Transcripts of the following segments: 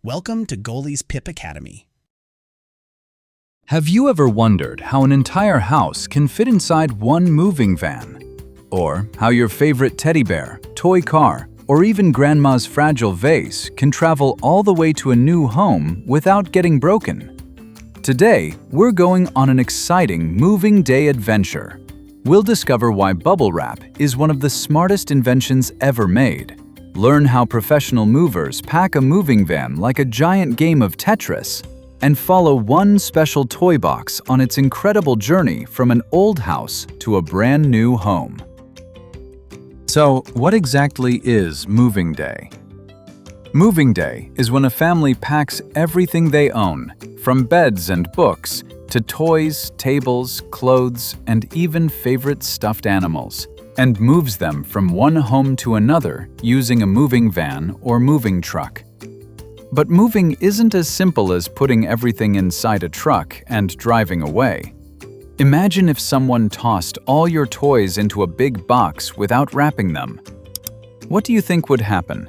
Welcome to Goalie's PIP Academy. Have you ever wondered how an entire house can fit inside one moving van? Or how your favorite teddy bear, toy car, or even grandma's fragile vase can travel all the way to a new home without getting broken? Today, we're going on an exciting moving day adventure. We'll discover why bubble wrap is one of the smartest inventions ever made. Learn how professional movers pack a moving van like a giant game of Tetris, and follow one special toy box on its incredible journey from an old house to a brand new home. So, what exactly is moving day? Moving day is when a family packs everything they own, from beds and books to toys, tables, clothes, and even favorite stuffed animals, and moves them from one home to another using a moving van or moving truck. But moving isn't as simple as putting everything inside a truck and driving away. Imagine if someone tossed all your toys into a big box without wrapping them. What do you think would happen?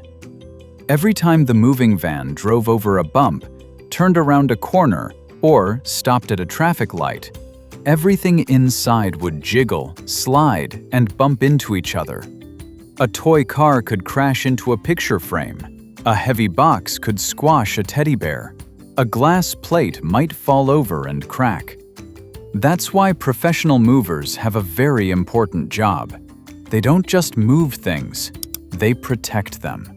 Every time the moving van drove over a bump, turned around a corner, or stopped at a traffic light, everything inside would jiggle, slide, and bump into each other. A toy car could crash into a picture frame. A heavy box could squash a teddy bear. A glass plate might fall over and crack. That's why professional movers have a very important job. They don't just move things, they protect them.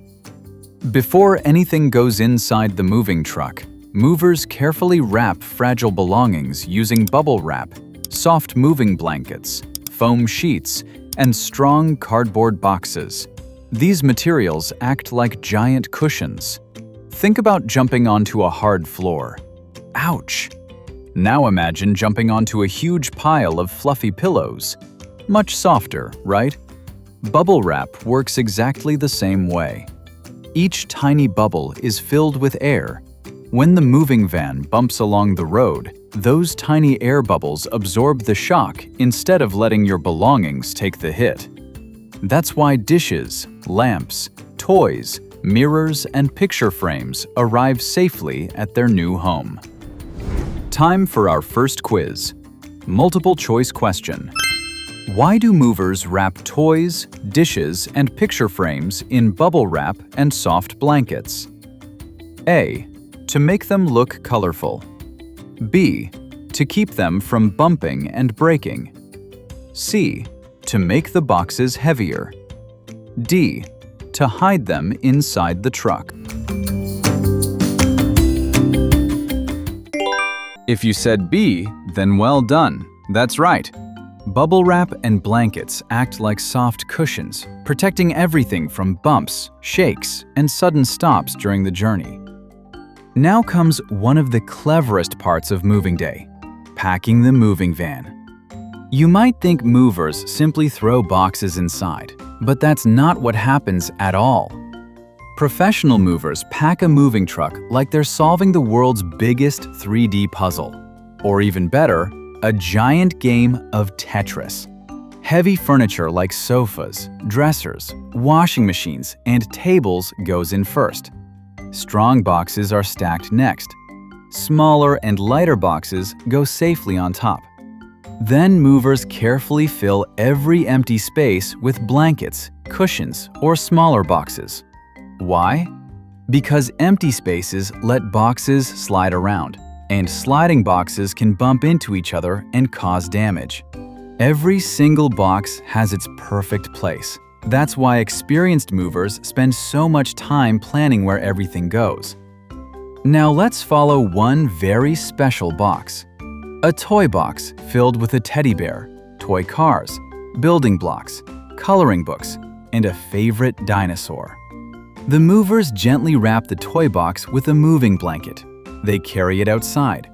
Before anything goes inside the moving truck, movers carefully wrap fragile belongings using bubble wrap, soft moving blankets, foam sheets, and strong cardboard boxes. These materials act like giant cushions. Think about jumping onto a hard floor. Ouch! Now imagine jumping onto a huge pile of fluffy pillows. Much softer, right? Bubble wrap works exactly the same way. Each tiny bubble is filled with air. When the moving van bumps along the road, those tiny air bubbles absorb the shock instead of letting your belongings take the hit. That's why dishes, lamps, toys, mirrors, and picture frames arrive safely at their new home. Time for our first quiz. Multiple choice question. Why do movers wrap toys, dishes, and picture frames in bubble wrap and soft blankets? A. To make them look colorful. B. To keep them from bumping and breaking. C. To make the boxes heavier. D. To hide them inside the truck. If you said B, then well done. That's right. Bubble wrap and blankets act like soft cushions, protecting everything from bumps, shakes, and sudden stops during the journey. Now comes one of the cleverest parts of moving day: packing the moving van. You might think movers simply throw boxes inside, but that's not what happens at all. Professional movers pack a moving truck like they're solving the world's biggest 3D puzzle. Or even better, a giant game of Tetris. Heavy furniture like sofas, dressers, washing machines, and tables goes in first. Strong boxes are stacked next. Smaller and lighter boxes go safely on top. Then movers carefully fill every empty space with blankets, cushions, or smaller boxes. Why? Because empty spaces let boxes slide around, and sliding boxes can bump into each other and cause damage. Every single box has its perfect place. That's why experienced movers spend so much time planning where everything goes. Now let's follow one very special box. A toy box filled with a teddy bear, toy cars, building blocks, coloring books, and a favorite dinosaur. The movers gently wrap the toy box with a moving blanket. They carry it outside.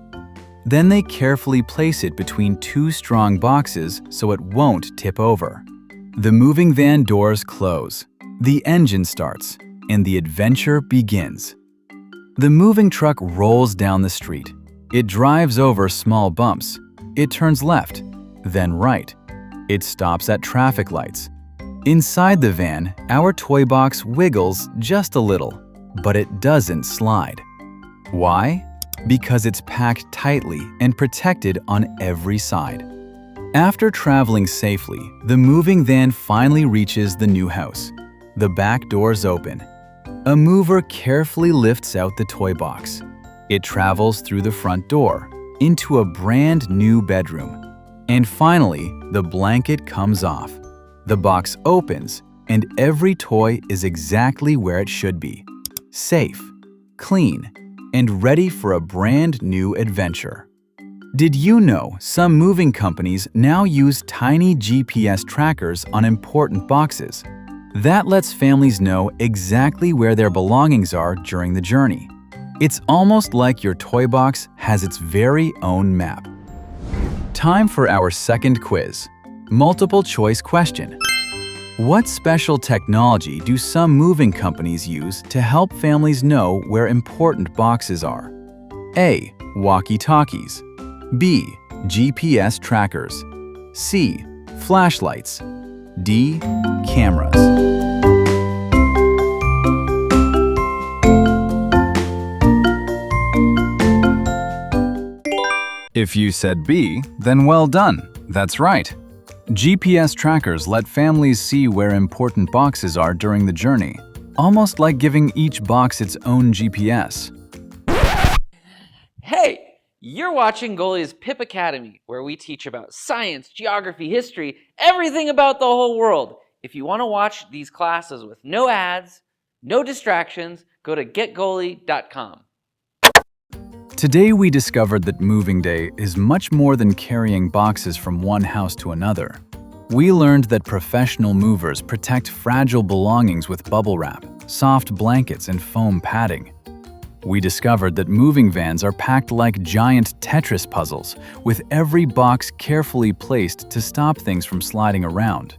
Then they carefully place it between two strong boxes so it won't tip over. The moving van doors close, the engine starts, and the adventure begins. The moving truck rolls down the street. It drives over small bumps. It turns left, then right. It stops at traffic lights. Inside the van, our toy box wiggles just a little, but it doesn't slide. Why? Because it's packed tightly and protected on every side. After traveling safely, the moving van finally reaches the new house. The back doors open. A mover carefully lifts out the toy box. It travels through the front door, into a brand new bedroom. And finally, the blanket comes off. The box opens, and every toy is exactly where it should be. Safe, clean, and ready for a brand new adventure. Did you know some moving companies now use tiny GPS trackers on important boxes? That lets families know exactly where their belongings are during the journey. It's almost like your toy box has its very own map. Time for our second quiz. Multiple choice question. What special technology do some moving companies use to help families know where important boxes are? A. Walkie-talkies. B. GPS trackers. C. Flashlights. D. Cameras. If you said B, then well done. That's right. GPS trackers let families see where important boxes are during the journey, almost like giving each box its own GPS. Hey, you're watching Goalie's PIP Academy, where we teach about science, geography, history, everything about the whole world. If you want to watch these classes with no ads, no distractions, go to getgoalie.com. Today we discovered that moving day is much more than carrying boxes from one house to another. We learned that professional movers protect fragile belongings with bubble wrap, soft blankets, and foam padding. We discovered that moving vans are packed like giant Tetris puzzles, with every box carefully placed to stop things from sliding around.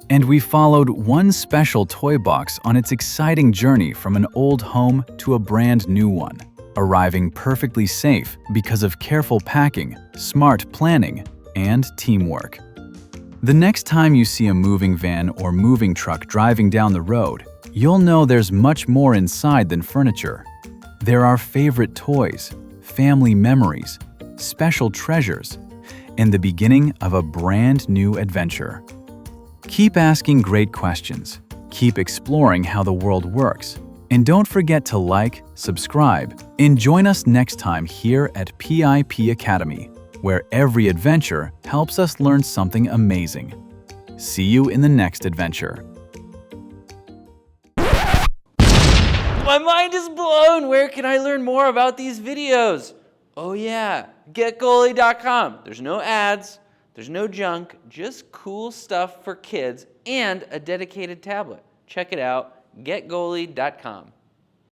And we followed one special toy box on its exciting journey from an old home to a brand new one, arriving perfectly safe because of careful packing, smart planning, and teamwork. The next time you see a moving van or moving truck driving down the road, you'll know there's much more inside than furniture. There are favorite toys, family memories, special treasures, and the beginning of a brand new adventure. Keep asking great questions, keep exploring how the world works, and don't forget to like, subscribe, and join us next time here at PIP Academy, where every adventure helps us learn something amazing. See you in the next adventure. My mind is blown! Where can I learn more about these videos? Oh yeah, getgoalie.com. There's no ads, there's no junk, just cool stuff for kids and a dedicated tablet. Check it out, getgoalie.com.